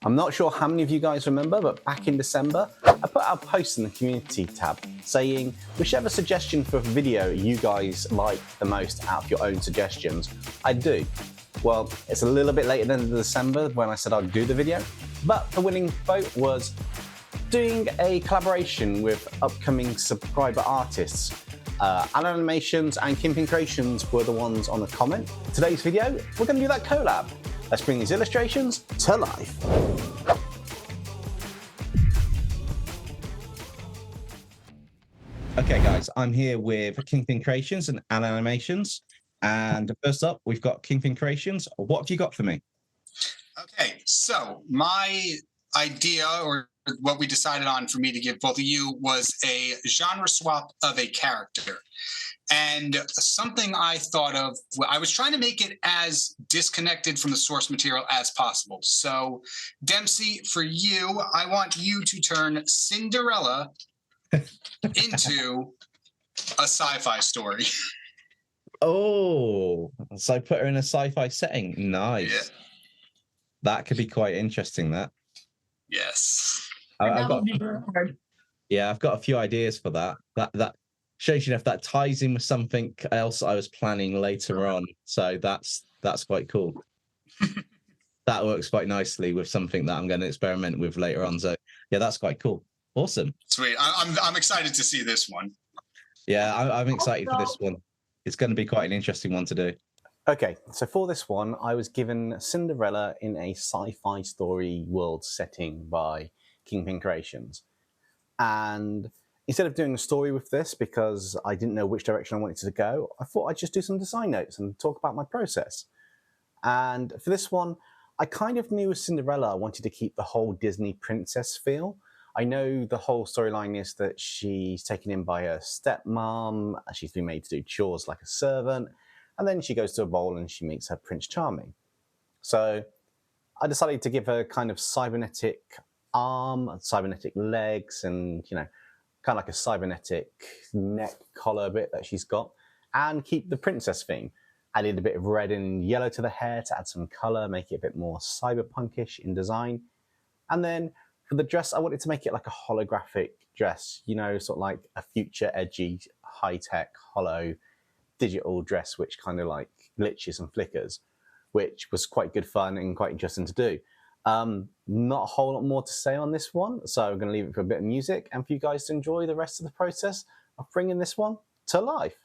I'm not sure how many of you guys remember, but back in December, I put out a post in the community tab saying whichever suggestion for a video you guys like the most out of your own suggestions, I'd do. Well, it's a little bit later than December when I said I'd do the video, but the winning vote was doing a collaboration with upcoming subscriber artists. Allenanimationz and Kyngpin Creations were the ones on the comment. Today's video, we're going to do that collab. Let's bring these illustrations to life. Okay guys, I'm here with Kyngpin Creations and Allenanimationz. And first up, we've got Kyngpin Creations. What have you got for me? Okay, so my idea, or what we decided on for me to give both of you, was a genre swap of a character. And something I thought of, I was trying to make it as disconnected from the source material as possible. So, Dempsey, for you, I want you to turn Cinderella into a sci-fi story. Oh, so put her in a sci-fi setting. Nice. Yeah. That could be quite interesting, that. Yes. I've got a few ideas for that. That shows you if that ties in with something else I was planning later on. So that's quite cool. That works quite nicely with something that I'm going to experiment with later on. So yeah, that's quite cool. Awesome. Sweet. I'm excited to see this one. Yeah, I'm excited for this one. It's going to be quite an interesting one to do. Okay, so for this one, I was given Cinderella in a sci-fi story world setting by Kyngpin Creations. And instead of doing a story with this, because I didn't know which direction I wanted to go, I thought I'd just do some design notes and talk about my process. And for this one, I kind of knew with Cinderella, I wanted to keep the whole Disney princess feel. I know the whole storyline is that she's taken in by her stepmom, she's been made to do chores like a servant, and then she goes to a ball and she meets her Prince Charming. So I decided to give her kind of cybernetic arm, cybernetic legs, and, you know, kind of like a cybernetic neck collar bit that she's got, and keep the princess theme. Added a bit of red and yellow to the hair to add some color, make it a bit more cyberpunkish in design. And then for the dress, I wanted to make it like a holographic dress, you know, sort of like a future edgy, high-tech, hollow, digital dress, which kind of like glitches and flickers, which was quite good fun and quite interesting to do. Not a whole lot more to say on this one, so I'm going to leave it for a bit of music and for you guys to enjoy the rest of the process of bringing this one to life.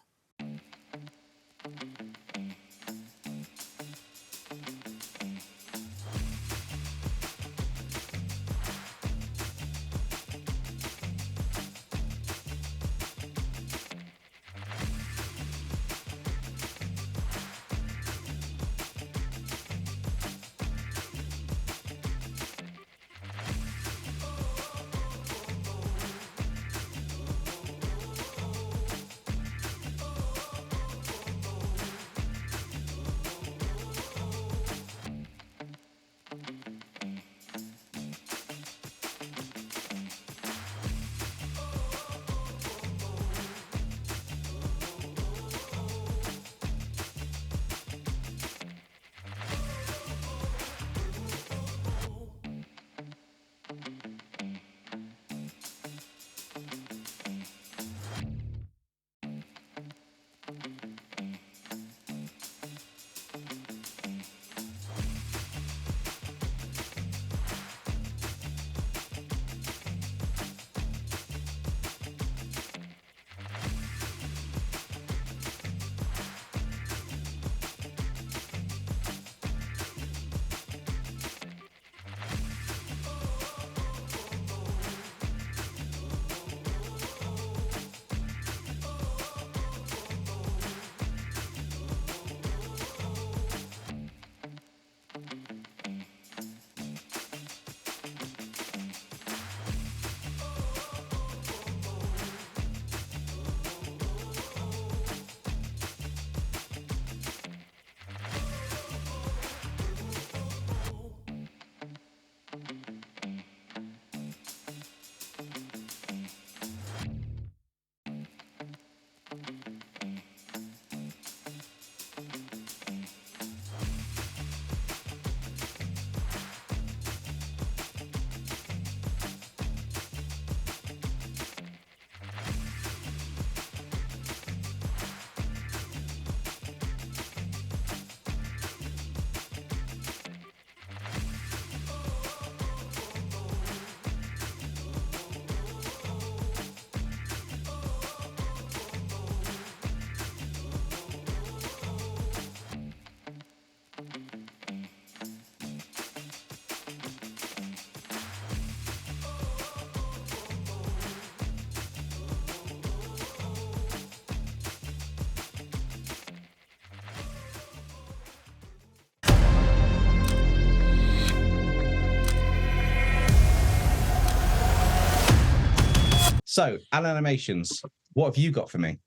So, Allenanimationz, what have you got for me?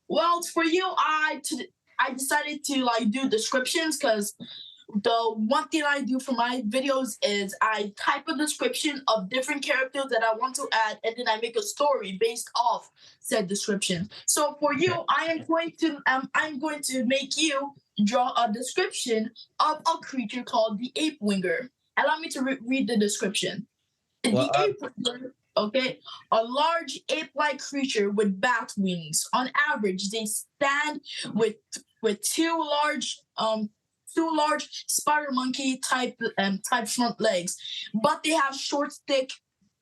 Well, for you, I decided to like do descriptions because the one thing I do for my videos is I type a description of different characters that I want to add, and then I make a story based off said description. So for you, I'm going to make you draw a description of a creature called the ape winger. Allow me to read the description. The ape winger, okay, a large ape-like creature with bat wings. On average, they stand with two large spider monkey type front legs, but they have short, thick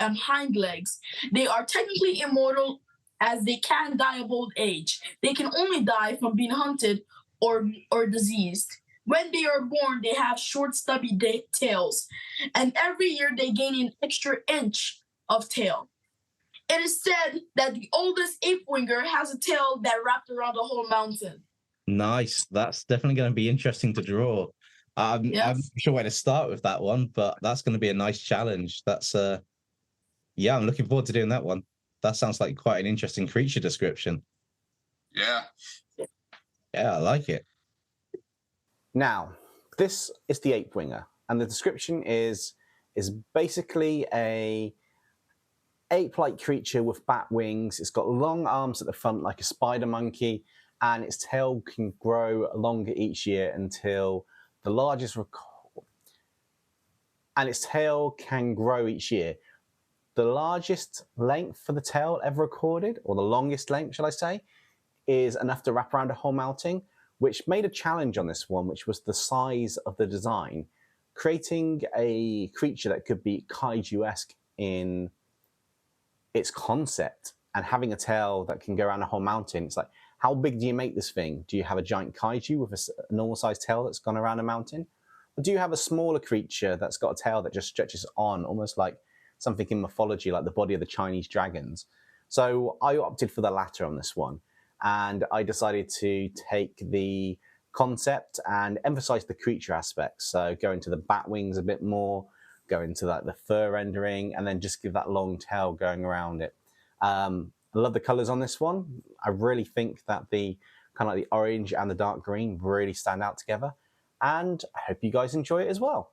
hind legs. They are technically immortal as they can die of old age. They can only die from being hunted or diseased. When they are born, they have short, stubby tails, and every year they gain an extra inch of tail. It is said that the oldest ape winger has a tail that wrapped around the whole mountain. Nice. That's definitely going to be interesting to draw. I'm not sure where to start with that one, but that's going to be a nice challenge. That's yeah, I'm looking forward to doing that one. That sounds like quite an interesting creature description. Yeah. Yeah, I like it. Now, this is the ape winger, and the description is basically a ape-like creature with bat wings. It's got long arms at the front like a spider monkey, and its tail can grow longer each year until the largest and its tail can grow each year. The largest length for the tail ever recorded, or the longest length, shall I say, is enough to wrap around a whole mountain, which made a challenge on this one, which was the size of the design. Creating a creature that could be kaiju-esque in its concept and having a tail that can go around a whole mountain. It's like, how big do you make this thing? Do you have a giant kaiju with a normal sized tail that's gone around a mountain? Or do you have a smaller creature that's got a tail that just stretches on, almost like something in mythology, like the body of the Chinese dragons? So I opted for the latter on this one. And I decided to take the concept and emphasize the creature aspects. So go into the bat wings a bit more, go into like the fur rendering, and then just give that long tail going around it. I love the colors on this one. I really think that the kind of like the orange and the dark green really stand out together. And I hope you guys enjoy it as well.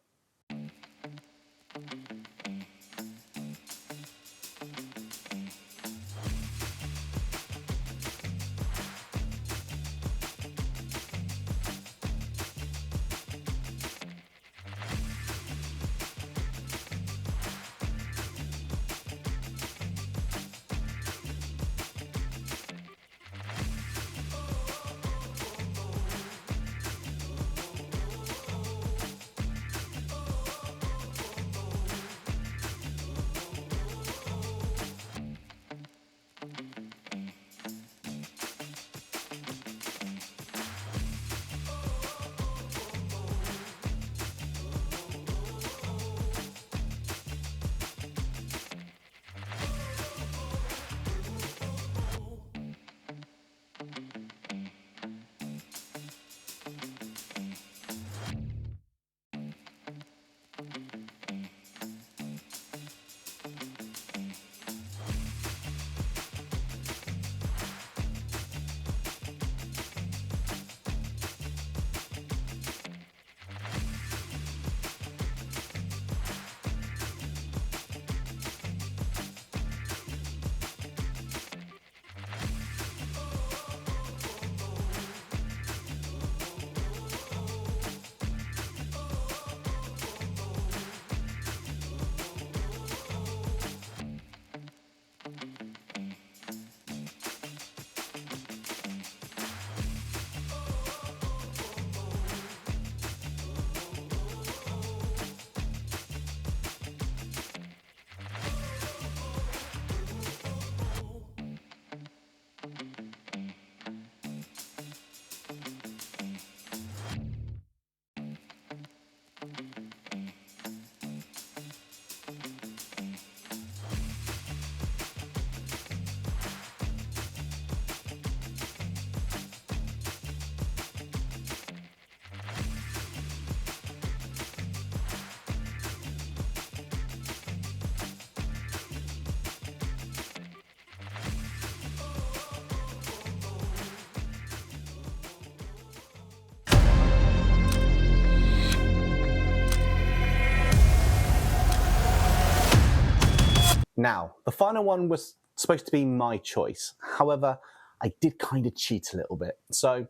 Now, the final one was supposed to be my choice. However, I did kind of cheat a little bit. So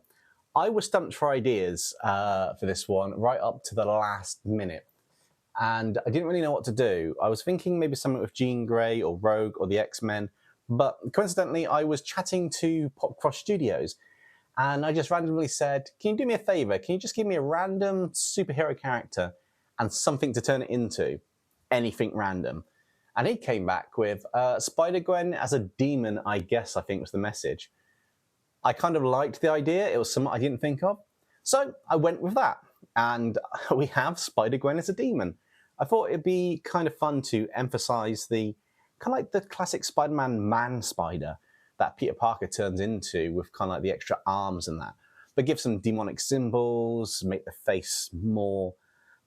I was stumped for ideas for this one right up to the last minute. And I didn't really know what to do. I was thinking maybe something with Jean Grey or Rogue or the X-Men. But coincidentally, I was chatting to Popcross Studios. And I just randomly said, can you do me a favor? Can you just give me a random superhero character and something to turn it into? Anything random. And he came back with Spider-Gwen as a demon, I guess, I think was the message. I kind of liked the idea. It was something I didn't think of. So I went with that. And we have Spider-Gwen as a demon. I thought it'd be kind of fun to emphasize the kind of like the classic Spider-Man man-spider that Peter Parker turns into with kind of like the extra arms and that. But give some demonic symbols, make the face more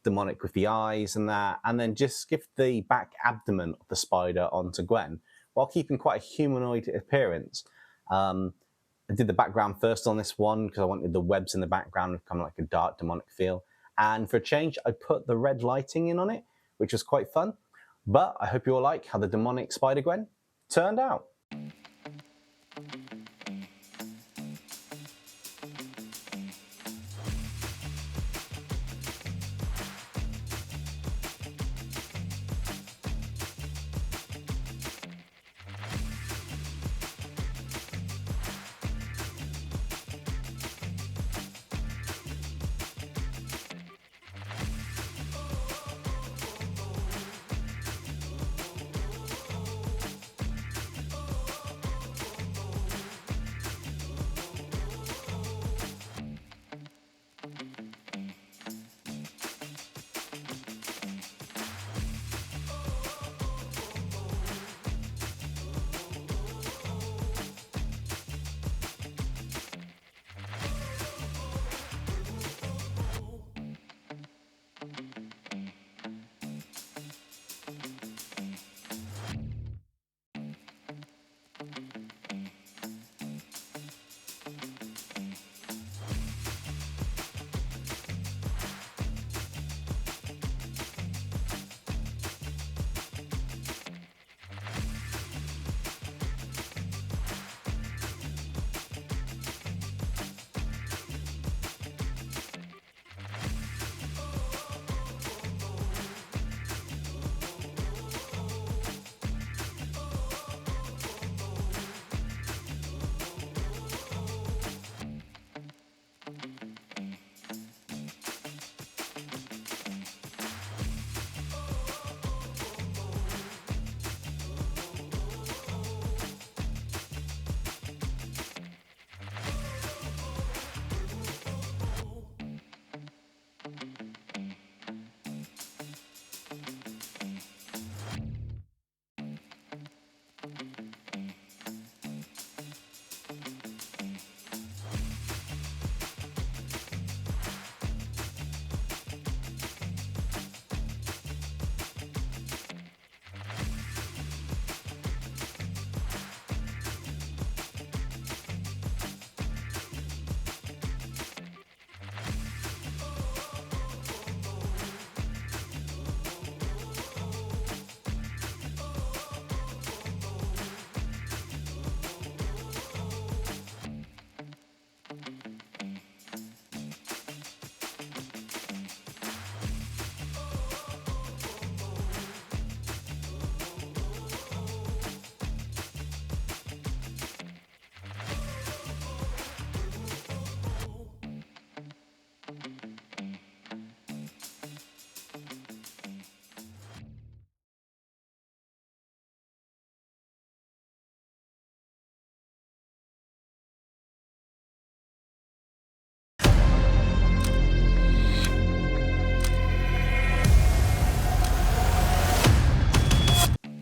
demonic with the eyes and that, and then just give the back abdomen of the spider onto Gwen while keeping quite a humanoid appearance. I did the background first on this one because I wanted the webs in the background with kind of like a dark demonic feel. And for a change, I put the red lighting in on it, which was quite fun. But I hope you all like how the demonic Spider-Gwen turned out.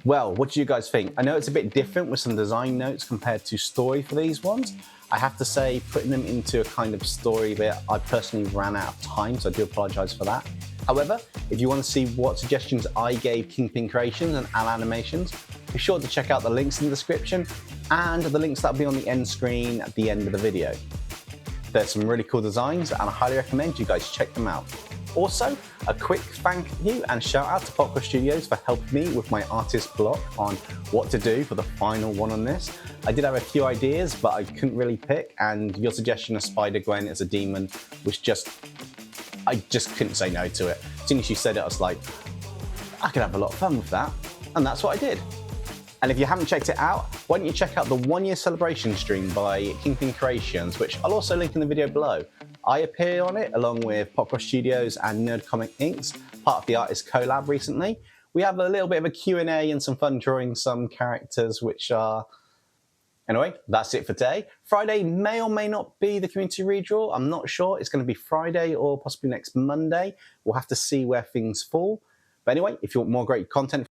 Well, what do you guys think? I know it's a bit different with some design notes compared to story for these ones. I have to say, putting them into a kind of story bit, I personally ran out of time, so I do apologize for that. However, if you want to see what suggestions I gave Kyngpin Creations and Allenanimationz, be sure to check out the links in the description and the links that will be on the end screen at the end of the video. There's some really cool designs and I highly recommend you guys check them out. Also, a quick thank you and shout out to Popcross Studios for helping me with my artist block on what to do for the final one on this. I did have a few ideas, but I couldn't really pick, and your suggestion of Spider-Gwen as a demon was I just couldn't say no to it. As soon as you said it, I was like, I could have a lot of fun with that, and that's what I did. And if you haven't checked it out, why don't you check out the 1-year celebration stream by Kyngpin Creations, which I'll also link in the video below. I appear on it along with Popcross Studios and Nerd Comic Inc.'s part of the artist Collab recently. We have a little bit of a Q&A and some fun drawing some characters which are... Anyway, that's it for today. Friday may or may not be the community redraw. I'm not sure. It's going to be Friday or possibly next Monday. We'll have to see where things fall. But anyway, if you want more great content